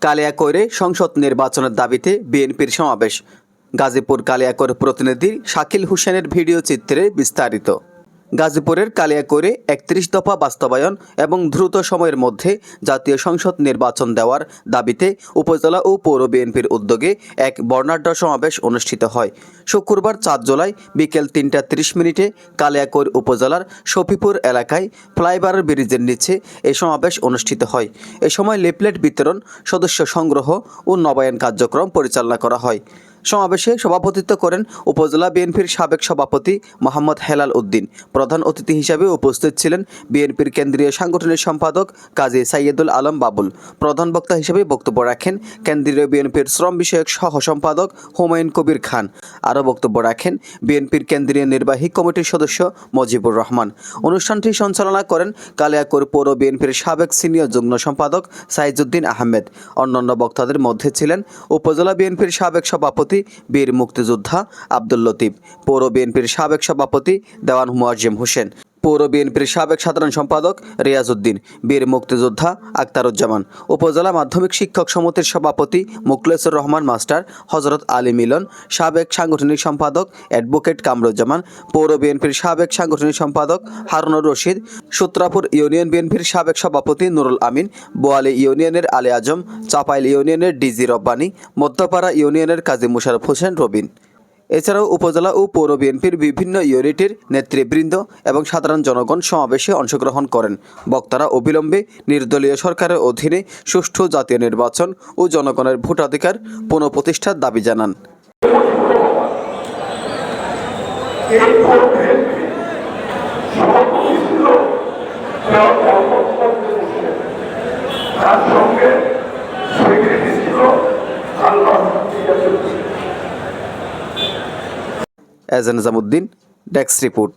কালিয়াকৈরে সংসদ নির্বাচনের দাবিতে বিএনপির সমাবেশ। গাজীপুর কালিয়াকৈর প্রতিনিধি শাকিল হোসেনের ভিডিও চিত্রে বিস্তারিত। গাজীপুরের কালিয়াকৈরে ৩১ দফা বাস্তবায়ন এবং দ্রুত সময়ের মধ্যে জাতীয় সংসদ নির্বাচন দেওয়ার দাবিতে উপজেলা ও পৌর বিএনপির উদ্যোগে এক বর্ণাঢ্য সমাবেশ অনুষ্ঠিত হয়। শুক্রবার ৪ জুলাই বিকেল ৩টা ৩০ কালিয়াকৈর উপজেলার শফিপুর এলাকায় ফ্লাইওভার ব্রিজের নিচে এই সমাবেশ অনুষ্ঠিত হয়। এ সময় লিফলেট বিতরণ, সদস্য সংগ্রহ ও নবায়ন কার্যক্রম পরিচালনা করা হয়। সমাবেশে সভাপতিত্ব করেন উপজেলা বিএনপির সাবেক সভাপতি মোহাম্মদ হেলাল উদ্দিন। প্রধান অতিথি হিসেবে উপস্থিত ছিলেন বিএনপির কেন্দ্রীয় সাংগঠনিক সম্পাদক কাজী সাইয়েদুল আলম বাবুল। প্রধান বক্তা হিসেবে বক্তব্য রাখেন কেন্দ্রীয় বিএনপির শ্রম বিষয়ক সহ সম্পাদক হুমায়ুন কবির খান। আরও বক্তব্য রাখেন বিএনপির কেন্দ্রীয় নির্বাহী কমিটির সদস্য মজিবুর রহমান। অনুষ্ঠানটি সঞ্চালনা করেন কালিয়াকৈর পৌর বিএনপির সাবেক সিনিয়র যুগ্ম সম্পাদক সাইজুদ্দিন আহমেদ। অন্যান্য বক্তাদের মধ্যে ছিলেন উপজেলা বিএনপির সাবেক সভাপতি বীর মুক্তিযোদ্ধা আব্দুল লতিফ, পৌর বিএনপির সাবেক সভাপতি দেওয়ান মুয়াজ্জেম হোসেন, পৌর বিএনপির সাবেক সাধারণ সম্পাদক রিয়াজ উদ্দিন, বীর মুক্তিযোদ্ধা আক্তারুজ্জামান, উপজেলা মাধ্যমিক শিক্ষক সমিতির সভাপতি মুখলেসুর রহমান মাস্টার, হযরত আলী মিলন, সাবেক সাংগঠনিক সম্পাদক অ্যাডভোকেট কামরুজ্জামান, পৌর বিএনপির সাবেক সাংগঠনিক সম্পাদক হারুনুর রশিদ, সূত্রাপুর ইউনিয়ন বিএনপির সাবেক সভাপতি নুরুল আমিন, বোয়ালি ইউনিয়নের আলী আজম, চাপাইল ইউনিয়নের ডিজি রব্বানী, মধ্যপাড়া ইউনিয়নের কাজী মুশারফ হোসেন রবিন। এছাড়াও উপজেলা ও পৌর বিএনপির বিভিন্ন ইউনিটের নেতৃবৃন্দ এবং সাধারণ জনগণ সমাবেশে অংশগ্রহণ করেন। বক্তারা অবিলম্বে নির্দলীয় সরকারের অধীনে সুষ্ঠু জাতীয় নির্বাচন ও জনগণের ভোটাধিকার পুনঃপ্রতিষ্ঠার দাবি জানান। এজান নিজামুদ্দিন, ডেস্ক রিপোর্ট।